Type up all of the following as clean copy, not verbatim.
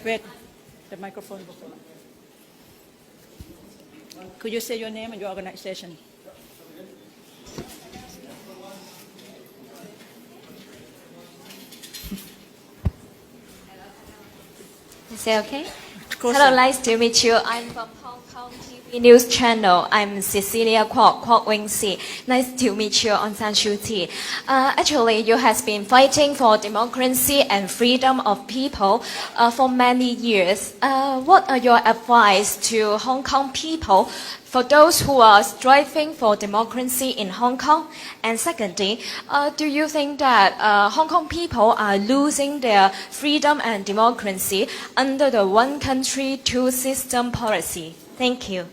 Wait, the microphone. Could you say your name and your organization? Is that okay? Closer. Hello, nice to meet you. I'm from Hong Kong TV News Channel. I'm Cecilia Kwok Wing Si. Nice to meet you, Aung San Suu Kyi. Actually, you have been fighting for democracy and freedom of people for many years. What are your advice to Hong Kong people for those who are striving for democracy in Hong Kong? And secondly, do you think that Hong Kong people are losing their freedom and democracy under the one country, two system policy? Thank you.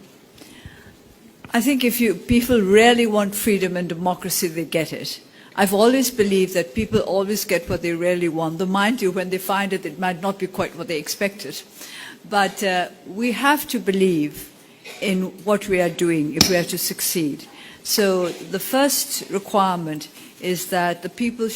I think if people really want freedom and democracy, they get it. I've always believed that people always get what they really want. Though, mind you, when they find it, it might not be quite what they expected. But we have to believe in what we are doing if we are to succeed. So the first requirement is that the people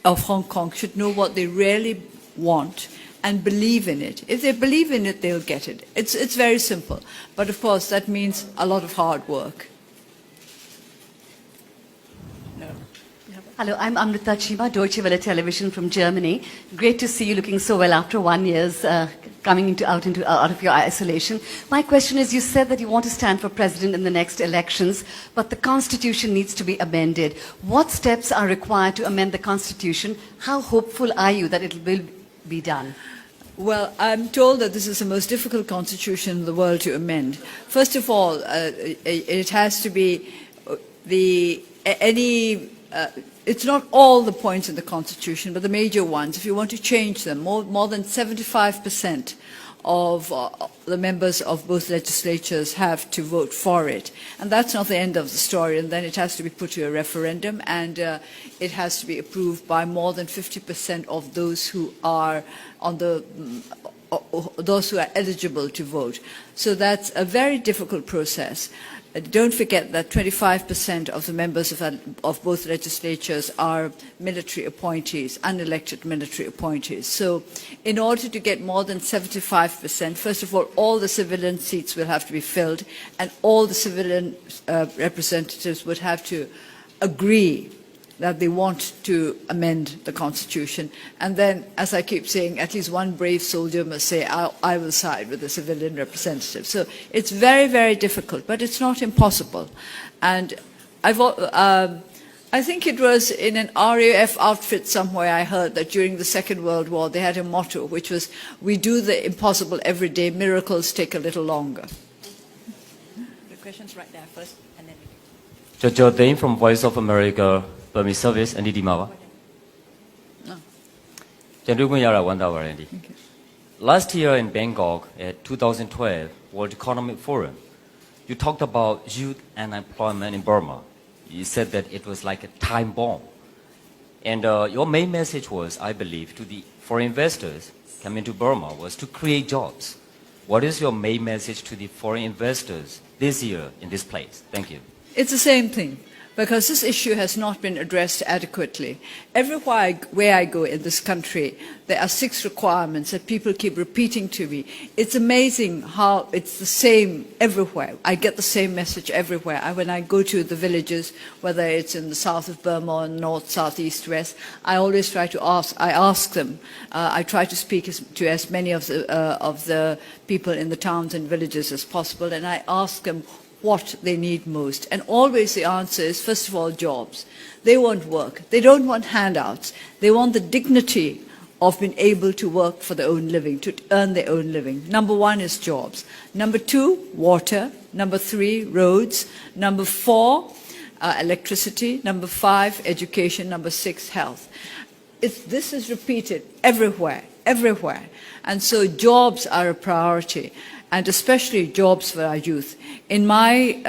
of Hong Kong should know what they really want and believe in it. If they believe in it, they'll get it. It's very simple. But of course, that means a lot of hard work. Hello, I'm Amrita Chima, Deutsche Welle Television from Germany. Great to see you looking so well after 1 year coming out of your isolation. My question is, you said that you want to stand for president in the next elections, but the constitution needs to be amended. What steps are required to amend the constitution? How hopeful are you that it will be done? Well, I'm told that this is the most difficult constitution in the world to amend. First of all, it has to be it's not all the points in the Constitution, but the major ones. If you want to change them, more than 75% of the members of both legislatures have to vote for it. And that's not the end of the story. And then it has to be put to a referendum, and it has to be approved by more than 50% of those who are those who are eligible to vote. So that's a very difficult process. Don't forget that 25% of the members of both legislatures are military appointees, unelected military appointees. So in order to get more than 75%, first of all the civilian seats will have to be filled, and all the civilian representatives would have to agree that they want to amend the Constitution. And then, as I keep saying, at least one brave soldier must say, I will side with the civilian representative. So it's very, very difficult, but it's not impossible. And I think it was in an RAF outfit somewhere I heard that during the Second World War they had a motto, which was, we do the impossible every day, miracles take a little longer. The question's right there first, and then... Jojo Dane from Voice of America, Burmese Service, and Dima. Last year in Bangkok at 2012 World Economic Forum, you talked about youth unemployment in Burma. You said that it was like a time bomb. And your main message was, I believe, to the foreign investors coming to Burma was to create jobs. What is your main message to the foreign investors this year in this place? Thank you. It's the same thing, because this issue has not been addressed adequately. Everywhere where I go in this country, there are 6 requirements that people keep repeating to me. It's amazing how it's the same everywhere. I get the same message everywhere. When I go to the villages, whether it's in the south of Burma or north, south, east, west, I always try to ask them. I try to speak to as many of the people in the towns and villages as possible, and I ask them what they need most. And always the answer is, first of all, jobs. They want work. They don't want handouts. They want the dignity of being able to work for their own living, to earn their own living. Number 1 is jobs. Number 2, water. Number 3, roads. Number 4, electricity. Number 5, education. Number 6, health. This is repeated everywhere, everywhere. And so jobs are a priority, and especially jobs for our youth. In my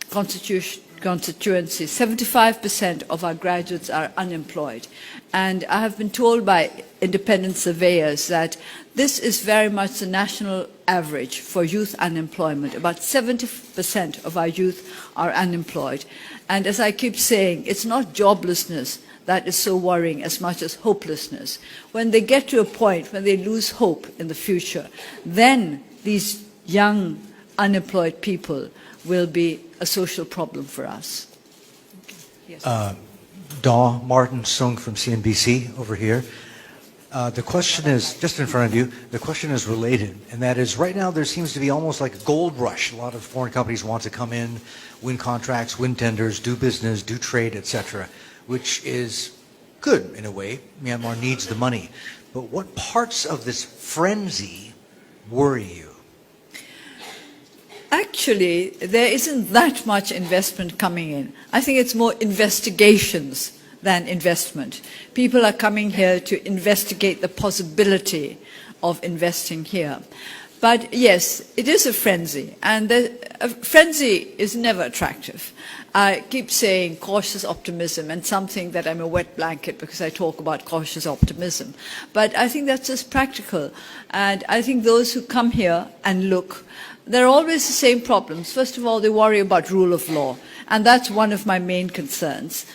constituency, 75% of our graduates are unemployed. And I have been told by independent surveyors that this is very much the national average for youth unemployment. About 70% of our youth are unemployed. And as I keep saying, it's not joblessness that is so worrying as much as hopelessness. When they get to a point when they lose hope in the future, then these young, unemployed people will be a social problem for us. Yes. Daw Martin Sung from CNBC over here. The question is, just in front of you, the question is related, and that is right now there seems to be almost like a gold rush. A lot of foreign companies want to come in, win contracts, win tenders, do business, do trade, etc., which is good in a way. Myanmar needs the money. But what parts of this frenzy worry you? Actually, there isn't that much investment coming in. I think it's more investigations than investment. People are coming here to investigate the possibility of investing here. But yes, it is a frenzy, and a frenzy is never attractive. I keep saying cautious optimism, and something that I'm a wet blanket because I talk about cautious optimism. But I think that's just practical. And I think those who come here and look, there are always the same problems. First of all, they worry about rule of law, and that's one of my main concerns.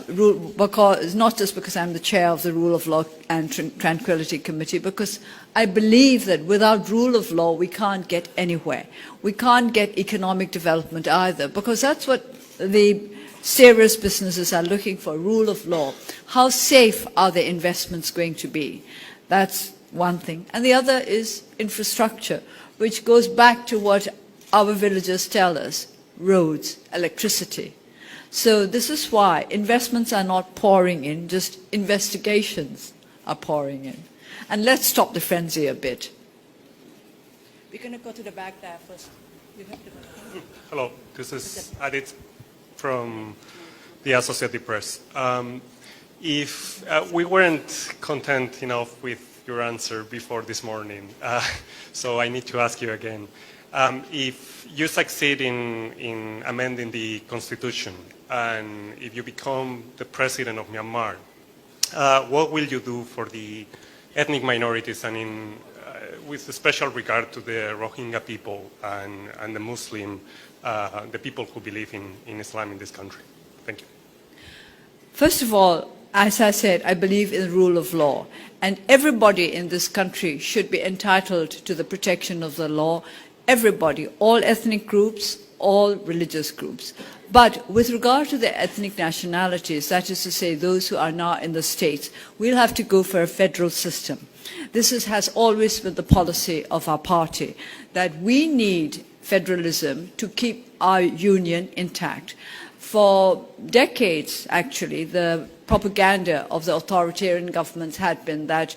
Because, not just because I'm the chair of the Rule of Law and Tranquility Committee, because I believe that without rule of law we can't get anywhere. We can't get economic development either, because that's what the serious businesses are looking for, rule of law. How safe are their investments going to be? That's one thing. And the other is infrastructure, which goes back to what our villagers tell us, roads, electricity. So this is why investments are not pouring in, just investigations are pouring in. And let's stop the frenzy a bit. We're going to go to the back there first. You have to go. Hello, this is Adit from the Associated Press. If we weren't content enough with your answer before this morning, so I need to ask you again. If you succeed in amending the Constitution, and if you become the president of Myanmar, what will you do for the ethnic minorities and with special regard to the Rohingya people and the Muslim, the people who believe in Islam in this country? Thank you. First of all, as I said, I believe in the rule of law, and everybody in this country should be entitled to the protection of the law. Everybody, all ethnic groups, all religious groups. But with regard to the ethnic nationalities, that is to say those who are now in the states, we'll have to go for a federal system. This has always been the policy of our party, that we need federalism to keep our union intact. For decades, actually, the propaganda of the authoritarian governments had been that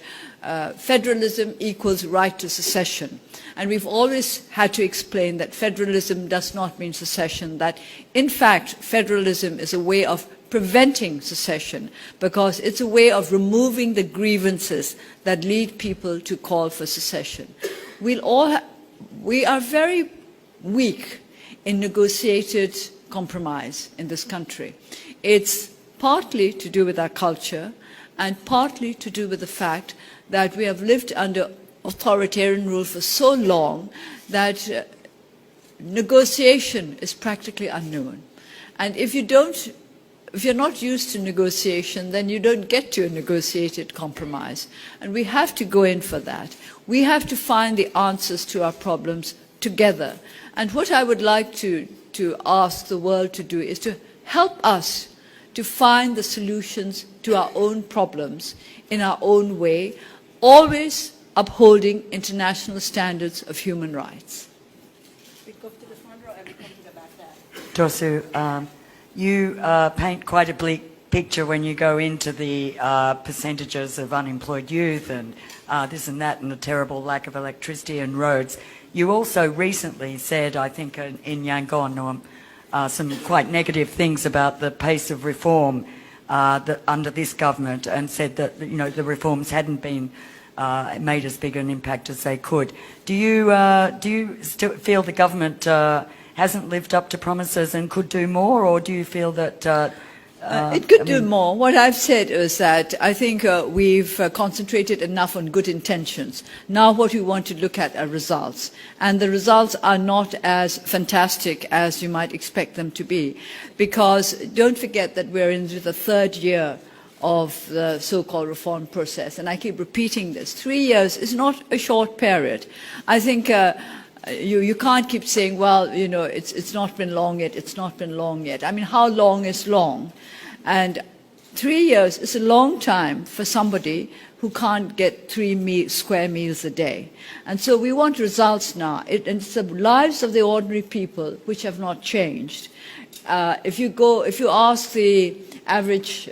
federalism equals right to secession. And we've always had to explain that federalism does not mean secession, that in fact federalism is a way of preventing secession because it's a way of removing the grievances that lead people to call for secession. We are very weak in negotiated compromise in this country. It's partly to do with our culture and partly to do with the fact that we have lived under authoritarian rule for so long that negotiation is practically unknown. And if you're not used to negotiation, then you don't get to a negotiated compromise. And we have to go in for that. We have to find the answers to our problems together. And what I would like to ask the world to do is to help us to find the solutions to our own problems in our own way, always upholding international standards of human rights. We go to the front row and we come to the back there. Tosu, you paint quite a bleak picture when you go into the percentages of unemployed youth and this and that and the terrible lack of electricity and roads. You also recently said, I think in Yangon, some quite negative things about the pace of reform under this government, and said that the reforms hadn't been made as big an impact as they could. Do you still feel the government hasn't lived up to promises and could do more, or do you feel that it could do more. What I've said is that I think we've concentrated enough on good intentions. Now what we want to look at are results. And the results are not as fantastic as you might expect them to be. Because don't forget that we're into the third year of the so-called reform process. And I keep repeating this. 3 years is not a short period. I think you can't keep saying, well, you know, it's not been long yet, it's not been long yet. I mean, how long is long? And 3 years is a long time for somebody who can't get square meals a day. And so we want results now. And it's the lives of the ordinary people which have not changed. If you ask the average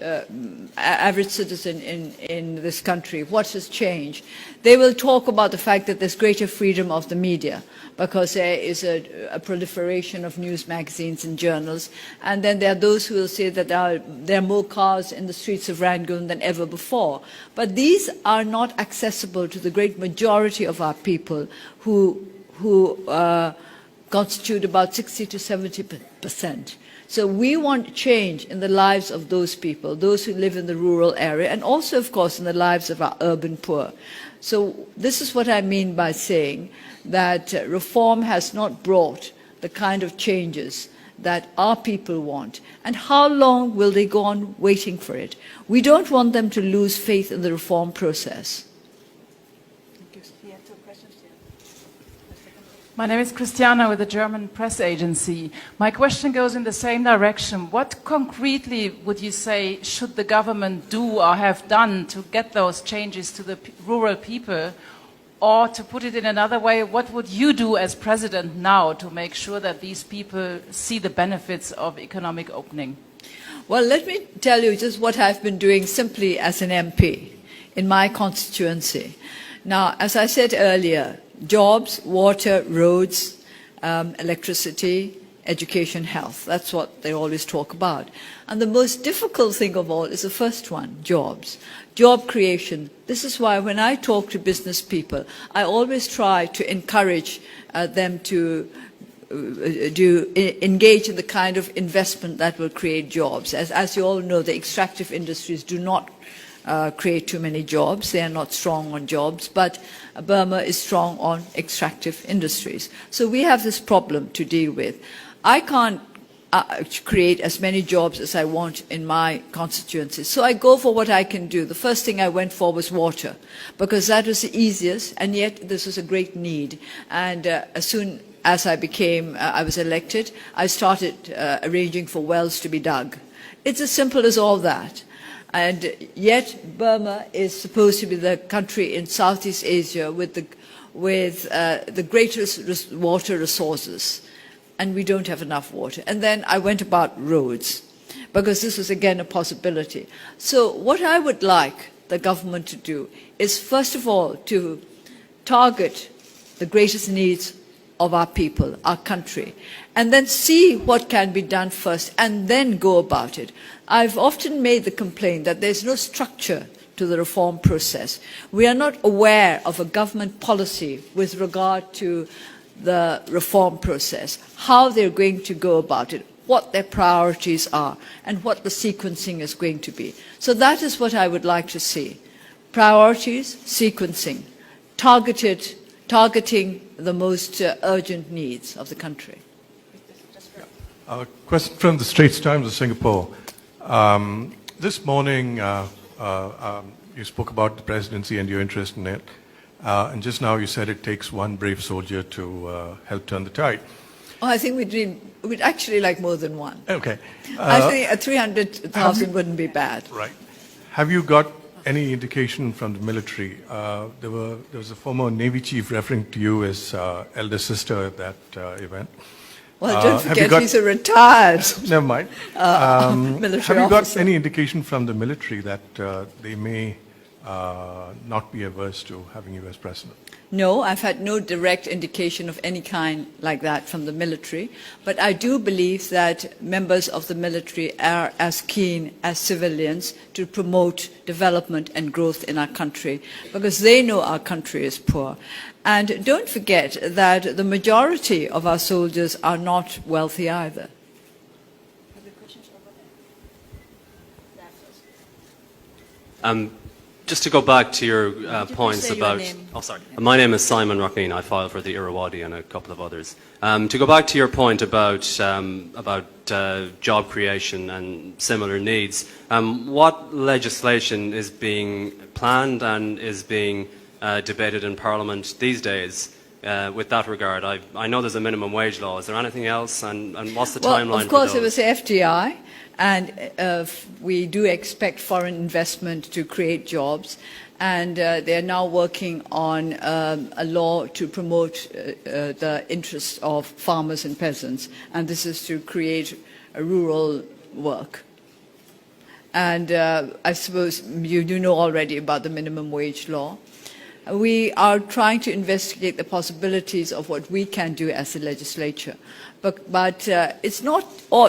citizen in this country what has changed, they will talk about the fact that there's greater freedom of the media because there is a proliferation of news magazines and journals. And then there are those who will say that there are more cars in the streets of Rangoon than ever before. But these are not accessible to the great majority of our people who constitute about 60 to 70%. So we want change in the lives of those people, those who live in the rural area, and also, of course, in the lives of our urban poor. So this is what I mean by saying that reform has not brought the kind of changes that our people want. And how long will they go on waiting for it? We don't want them to lose faith in the reform process. My name is Christiana with the German press agency. My question goes in the same direction. What concretely would you say should the government do or have done to get those changes to the rural people? Or to put it in another way, what would you do as president now to make sure that these people see the benefits of economic opening? Well, let me tell you just what I've been doing simply as an MP in my constituency. Now, as I said earlier, jobs, water, roads, electricity, education, health. That's what they always talk about. And the most difficult thing of all is the first one, jobs. Job creation. This is why when I talk to business people, I always try to encourage them to engage in the kind of investment that will create jobs. As you all know, the extractive industries do not create too many jobs. They are not strong on jobs, but Burma is strong on extractive industries. So we have this problem to deal with. I can't create as many jobs as I want in my constituency. So I go for what I can do. The first thing I went for was water, because that was the easiest, and yet this was a great need. And as soon as I was elected, I started arranging for wells to be dug. It's as simple as all that. And yet Burma is supposed to be the country in Southeast Asia with the greatest water resources. And we don't have enough water. And then I went about roads, because this was again a possibility. So what I would like the government to do is, first of all, to target the greatest needs of our people, our country, and then see what can be done first, and then go about it. I've often made the complaint that there's no structure to the reform process. We are not aware of a government policy with regard to the reform process, how they're going to go about it, what their priorities are, and what the sequencing is going to be. So that is what I would like to see. Priorities, sequencing, targeting the most urgent needs of the country. A question from the Straits Times of Singapore. This morning, you spoke about the presidency and your interest in it. And just now you said it takes one brave soldier to help turn the tide. Oh, I think we'd actually like more than one. Okay. I think 300,000 wouldn't be bad. Right. Have you got any indication from the military? There was a former Navy chief referring to you as elder sister at that event. Well, don't forget he's a retired Never mind. military Have you got officer. any indication from the military that they may not be averse to having you as president? No, I've had no direct indication of any kind like that from the military, but I do believe that members of the military are as keen as civilians to promote development and growth in our country, because they know our country is poor. And don't forget that the majority of our soldiers are not wealthy either. Just to go back to your you points say your about... name? Oh, sorry. My name is Simon Rockeen. I file for the Irrawaddy and a couple of others. To go back to your point about job creation and similar needs, what legislation is being planned and is being debated in Parliament these days with that regard? I know there's a minimum wage law. Is there anything else? And what's the timeline Well, of course, for it those? was FDI, and we do expect foreign investment to create jobs. And they are now working on a law to promote the interests of farmers and peasants, and this is to create a rural work. And I suppose you do know already about the minimum wage law. We are trying to investigate the possibilities of what we can do as a legislature. But it's not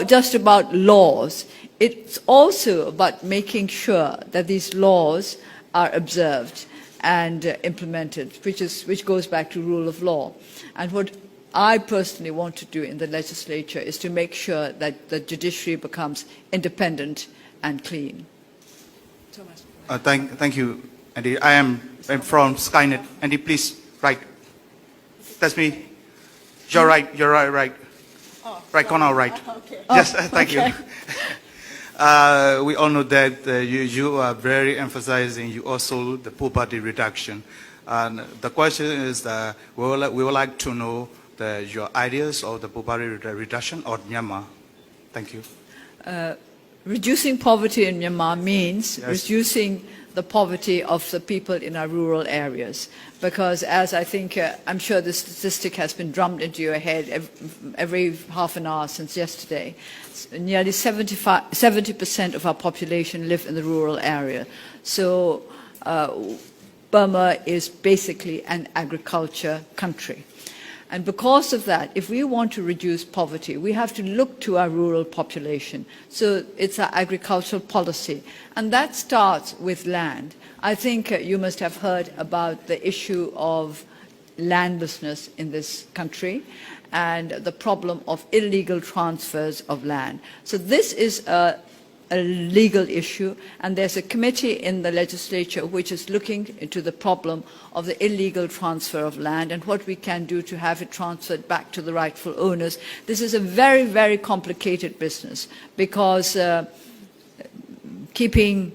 just about laws. It's also about making sure that these laws are observed and implemented, which goes back to rule of law. And what I personally want to do in the legislature is to make sure that the judiciary becomes independent and clean. Thomas. Thank you, Andy. I'm from Skynet. Andy, please, right. That's me. You're right. Oh, Right corner, right. Okay. Yes, thank you. We all know that you are very emphasizing you also the poverty reduction. And the question is that we would like to know your ideas of the poverty reduction of Myanmar. Thank you. Reducing poverty in Myanmar means Yes. reducing the poverty of the people in our rural areas. Because as I think, I'm sure the statistic has been drummed into your head every half an hour since yesterday, nearly 70% of our population live in the rural area. So Burma is basically an agriculture country. And because of that, if we want to reduce poverty, we have to look to our rural population. So it's our agricultural policy. And that starts with land. I think you must have heard about the issue of landlessness in this country and the problem of illegal transfers of land. So this is a legal issue, and there's a committee in the legislature which is looking into the problem of the illegal transfer of land and what we can do to have it transferred back to the rightful owners. This is a very, very complicated business because keeping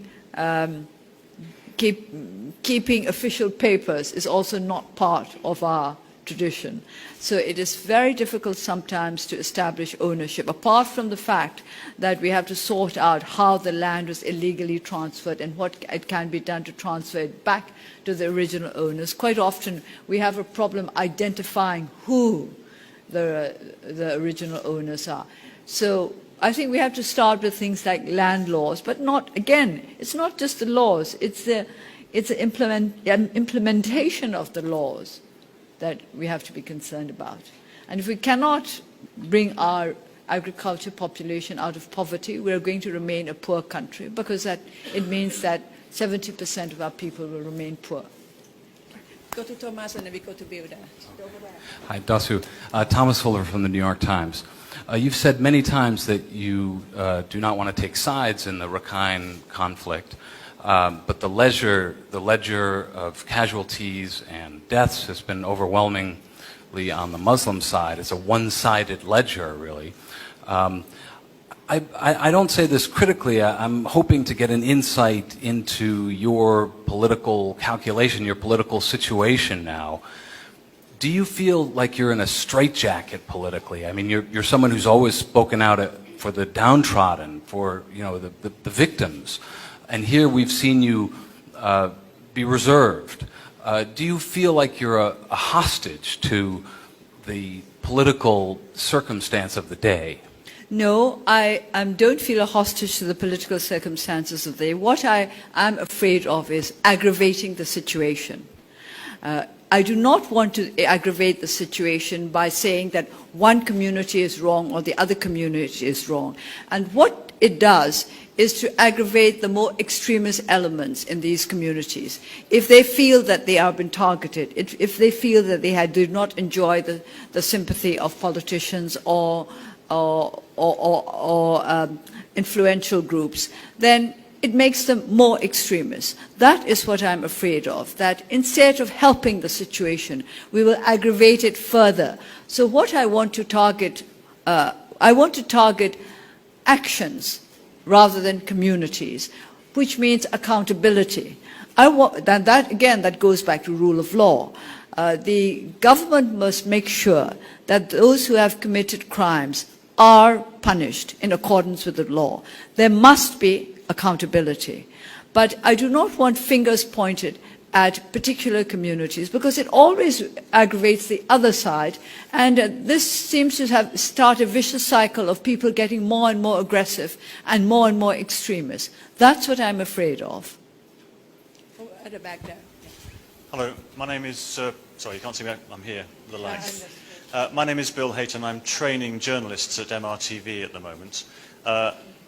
official papers is also not part of our tradition. So it is very difficult sometimes to establish ownership, apart from the fact that we have to sort out how the land was illegally transferred and what it can be done to transfer it back to the original owners. Quite often we have a problem identifying who the original owners are. So I think we have to start with things like land laws, but not, again, it's not just the laws, it's the implementation of the laws that we have to be concerned about. And if we cannot bring our agriculture population out of poverty, we are going to remain a poor country because it means that 70% of our people will remain poor. Go to Thomas and then we go to Bilda. Hi, Dasu. Thomas Fuller from the New York Times. You've said many times that you do not want to take sides in the Rakhine conflict, but the ledger of casualties and deaths has been overwhelmingly on the Muslim side. It's a one-sided ledger, really. I don't say this critically. I'm hoping to get an insight into your political calculation, your political situation now. Do you feel like you're in a straitjacket politically? I mean, you're someone who's always spoken out for the downtrodden, for the victims, and here we've seen you be reserved. Do you feel like you're a hostage to the political circumstance of the day? No, I don't feel a hostage to the political circumstances of the day. What I am afraid of is aggravating the situation. I do not want to aggravate the situation by saying that one community is wrong or the other community is wrong. And what it does is to aggravate the more extremist elements in these communities. If they feel that they have been targeted, if they feel that they do not enjoy the sympathy of politicians or influential groups, then it makes them more extremists. That is what I'm afraid of, that instead of helping the situation, we will aggravate it further. So what I want to target, actions rather than communities, which means accountability. That goes back to rule of law. The government must make sure that those who have committed crimes are punished in accordance with the law. There must be accountability. But I do not want fingers pointed at particular communities because it always aggravates the other side, and this seems to start a vicious cycle of people getting more and more aggressive and more extremist. That's what I'm afraid of. Oh, at the back there. Hello, my name is, sorry, you can't see me, I'm here with the lights. My name is Bill Hayton. I'm training journalists at MRTV at the moment.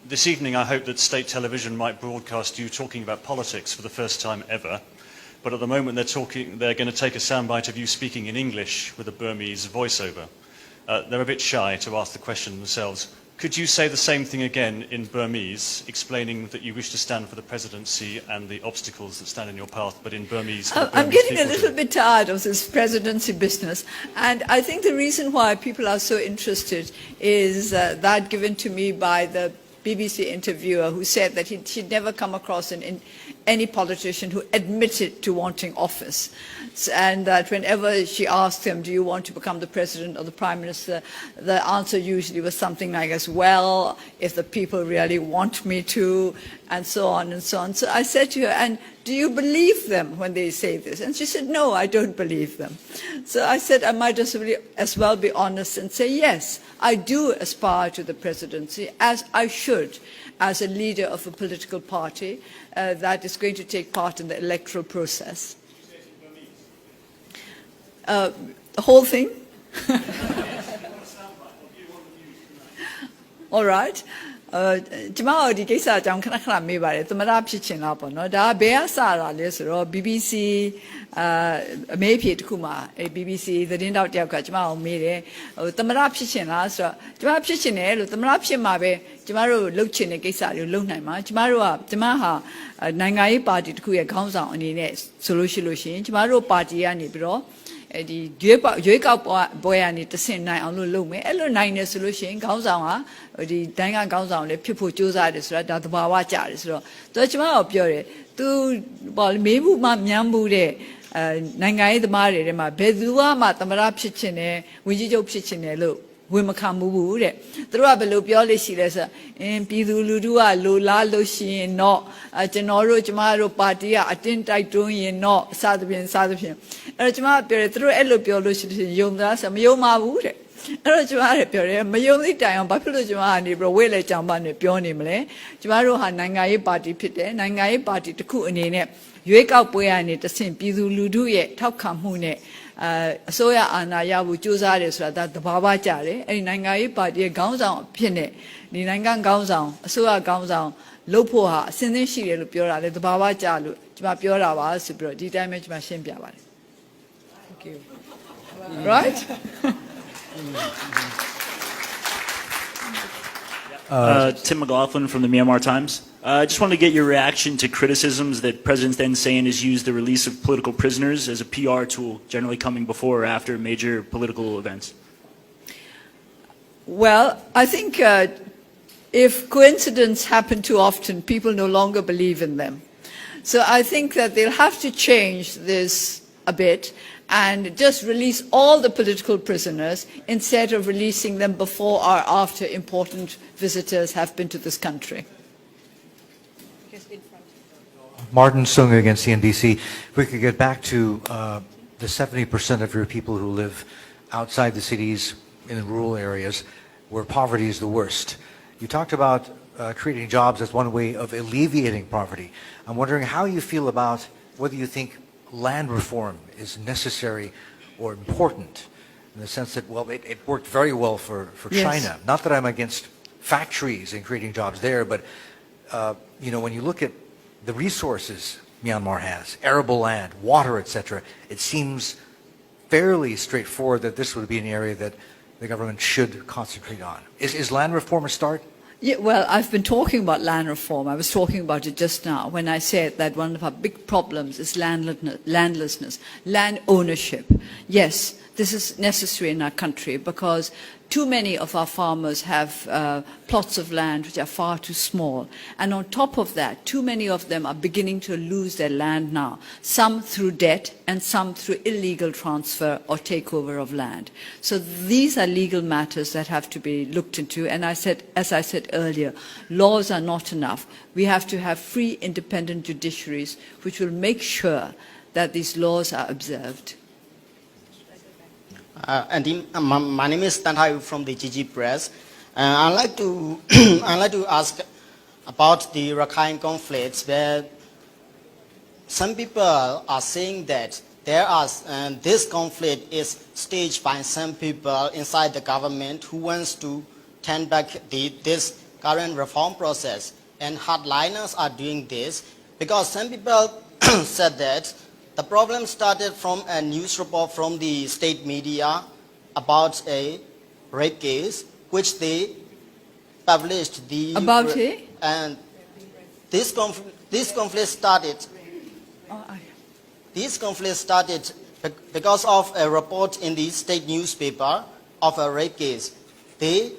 This evening I hope that state television might broadcast you talking about politics for the first time ever, but at the moment they're going to take a soundbite of you speaking in English with a Burmese voiceover. They're a bit shy to ask the question themselves. Could you say the same thing again in Burmese, explaining that you wish to stand for the presidency and the obstacles that stand in your path, but in Burmese? I'm getting a little bit tired of this presidency business, and I think the reason why people are so interested is that given to me by the BBC interviewer who said that he'd never come across any politician who admitted to wanting office, and that whenever she asked him, do you want to become the president or the prime minister, the answer usually was something like, as well, if the people really want me to, and so on and so on. So I said to her, and do you believe them when they say this? And she said, no, I don't believe them. So I said I might as well be honest and say, yes, I do aspire to the presidency, as I should, as a leader of a political party that is going to take part in the electoral process. The whole thing? All right. ကျမတို့ဒီကိစ္စအကြောင်းခဏခဏမေးပါတယ်သမ္မတဖြစ်ချင်လားပေါ့နော်ဒါဘယ်ကစတာလဲဆိုတော့ BBC အမေးဖြေတစ်ခုမှာ BBC သတင်းတောက်တယောက်ကကျမကိုမေးတယ်သမ္မတဖြစ်ချင်လားဆိုတော့ကျမဖြစ်ချင်တယ်လို့သမ္မတဖြစ်မှာပဲကျမတို့လှုပ်ချင်တဲ့ကိစ္စတွေကိုလုပ်နိုင်မှာကျမဟာနိုင်ငံရေးပါတီတစ်ခုရဲ့ခေါင်းဆောင်အနေနဲ့ဆိုလို့ရှိရင်ကျမတို့ပါတီကနေပြီးတော့ဒီရွေးကောက်ပွဲကနေတဆင့်နိုင်အောင်လုပ်မယ်အဲ့လိုနိုင်နေဆိုလို့ရှိရင်ခေါင်းဆောင်ဟာဒီတိုင်းကခေါင်းဆောင်လည်းဖြစ်ဖို့ကြိုးစားတယ်ဆိုတာဒါသဘာဝကျတယ်ဆိုတော့သူကကျမတို့ပြောတယ်သူမေးမှုမှမြန်းမှုတဲ့နိုင်ငံရေးသမားတွေထဲမှာဘယ်သူမှသမ္မတဖြစ်ချင်တယ်ဝန်ကြီးချုပ်ဖြစ်ချင်တယ်လို့ဝင်မခံဘူးတဲ့သူတို့ကဘယ်လိုပြောလို့ရှိလဲဆိုပြည်သူလူထုကလိုလားလို့ရှိရင်တော့ကျမတို့ပါတီကအတင်းတိုက်တွန်းရင်တော့စသဖြင့်အဲ့တော့ကျမပြောတယ်သူတို့အဲ့လိုပြောလို့ရှိရင်ယုံသားဆိုမယုံပါဘူးတဲ့အဲ့တော့ကျမလည်းပြောတယ်မယုံသိတိုင်အောင်ဘာဖြစ်လို့ကျမကနေပြီးဝိလေကြောင်ပါနဲ့ပြောနေမလဲကျမတို့ဟာနိုင်ငံရေးပါတီဖြစ်တယ်နိုင်ငံရေးပါတီတစ်ခုအနေနဲ့ရွေးကောက်ပွဲကနေတဆင့်ပြည်သူလူထုရဲ့ထောက်ခံမှုနဲ့အစိုးရအာဏာရဖို့ကြိုးစားတယ်ဆိုတာဒါသဘာဝကျတယ်အဲ့ဒီနိုင်ငံရေးပါတီရဲ့ခေါင်းဆောင်အဖြစ်နဲ့ဒီနိုင်ငံခေါင်းဆောင်အစိုးရခေါင်းဆောင်လုပ်ဖို့ဟာအစဉ်သင်းရှိတယ်လို့ပြောတာလေသဘာဝကျလို့ကျမပြောတာပါဆိုပြီးတော့ဒီတိုင်းပဲကျမရှင်းပြပါတယ် Thank you Right Tim McLaughlin from the Myanmar Times. I just wanted to get your reaction to criticisms that President Thein Sein has used the release of political prisoners as a PR tool, generally coming before or after major political events. Well, I think if coincidences happen too often, people no longer believe in them. So I think that they'll have to change this a bit and just release all the political prisoners instead of releasing them before or after important visitors have been to this country. Martin Sung against CNBC. If we could get back to the 70% of your people who live outside the cities in the rural areas where poverty is the worst. You talked about creating jobs as one way of alleviating poverty. I'm wondering how you feel about whether you think land reform is necessary or important in the sense that, well, it worked very well for Yes. China. Not that I'm against factories and creating jobs there, but, you know, when you look at the resources Myanmar has, arable land, water, etc., it seems fairly straightforward that this would be an area that the government should concentrate on. Is land reform a start? Yeah, well, I've been talking about land reform. I was talking about it just now when I said that one of our big problems is landlessness, land ownership. Yes, this is necessary in our country because too many of our farmers have plots of land which are far too small. And on top of that, too many of them are beginning to lose their land now, some through debt and some through illegal transfer or takeover of land. So these are legal matters that have to be looked into. And as I said earlier, laws are not enough. We have to have free, independent judiciaries which will make sure that these laws are observed. My name is Tanhai from the GG Press. I'd like to ask about the Rakhine conflicts, where some people are saying that this conflict is staged by some people inside the government who wants to turn back this current reform process, and hardliners are doing this because some people said that the problem started from a news report from the state media about a rape case, which they published. And this conflict started. This conflict started because of a report in the state newspaper of a rape case. They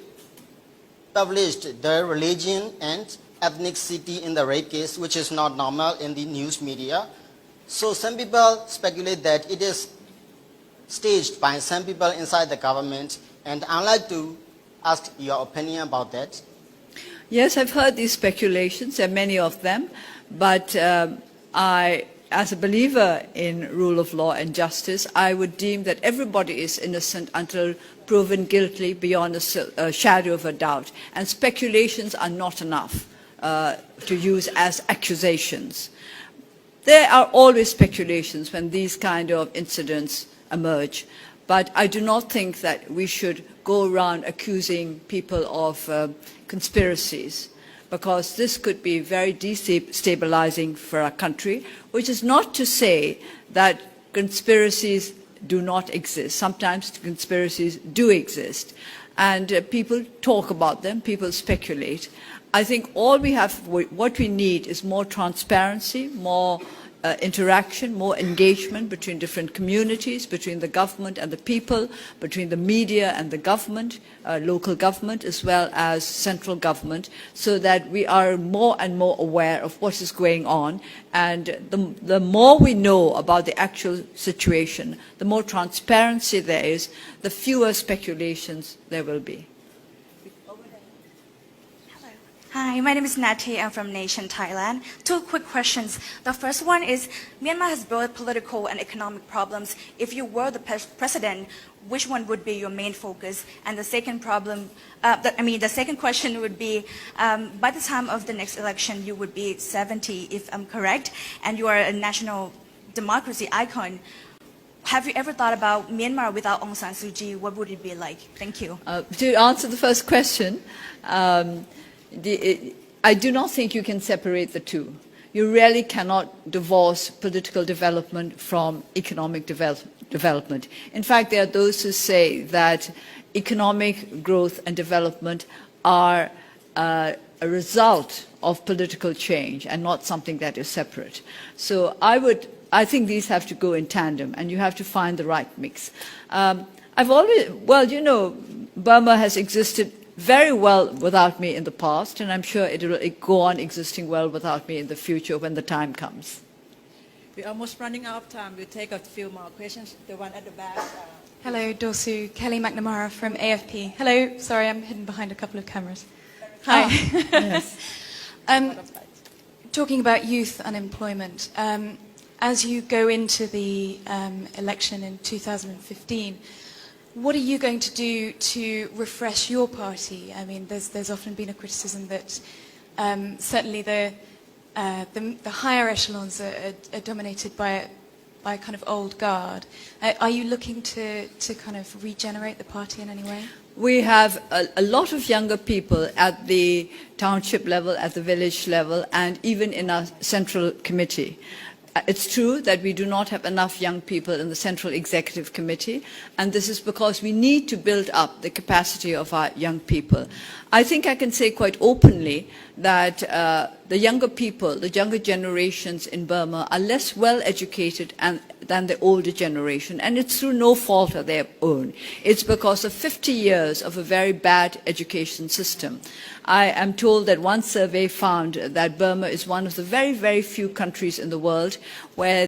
published the religion and ethnicity in the rape case, which is not normal in the news media. So some people speculate that it is staged by some people inside the government, and I'd like to ask your opinion about that. Yes, I've heard these speculations, there are many of them, but as a believer in rule of law and justice, I would deem that everybody is innocent until proven guilty beyond a shadow of a doubt, and speculations are not enough to use as accusations. There are always speculations when these kind of incidents emerge, but I do not think that we should go around accusing people of conspiracies, because this could be very destabilizing for our country, which is not to say that conspiracies do not exist. Sometimes conspiracies do exist, and people talk about them, people speculate. I think what we need is more transparency, more interaction, more engagement between different communities, between the government and the people, between the media and the government, local government as well as central government, so that we are more and more aware of what is going on. And the more we know about the actual situation, the more transparency there is, the fewer speculations there will be. Hi, my name is Nati. I'm from Nation, Thailand. Two quick questions. The first one is, Myanmar has both political and economic problems. If you were the president, which one would be your main focus? And the second the second question would be, by the time of the next election, you would be 70, if I'm correct, and you are a national democracy icon. Have you ever thought about Myanmar without Aung San Suu Kyi? What would it be like? Thank you. To answer the first question, I do not think you can separate the two. You really cannot divorce political development from economic development. In fact, there are those who say that economic growth and development are a result of political change and not something that is separate. So I think these have to go in tandem, and you have to find the right mix. Burma has existed very well without me in the past, and I'm sure it will go on existing well without me in the future when the time comes. We're almost running out of time. We'll take a few more questions. The one at the back. Hello, Dorsu. Kelly McNamara from AFP. Hello. Sorry, I'm hidden behind a couple of cameras. Hi. Yes. Talking about youth unemployment, as you go into the election in 2015, what are you going to do to refresh your party? I mean, there's often been a criticism that certainly the higher echelons are dominated by a kind of old guard. Are you looking to kind of regenerate the party in any way? We have a lot of younger people at the township level, at the village level, and even in our central committee. It's true that we do not have enough young people in the Central Executive Committee, and this is because we need to build up the capacity of our young people. I think I can say quite openly that the younger people, the younger generations in Burma are less well educated than the older generation, and it's through no fault of their own. It's because of 50 years of a very bad education system. I am told that one survey found that Burma is one of the very, very few countries in the world where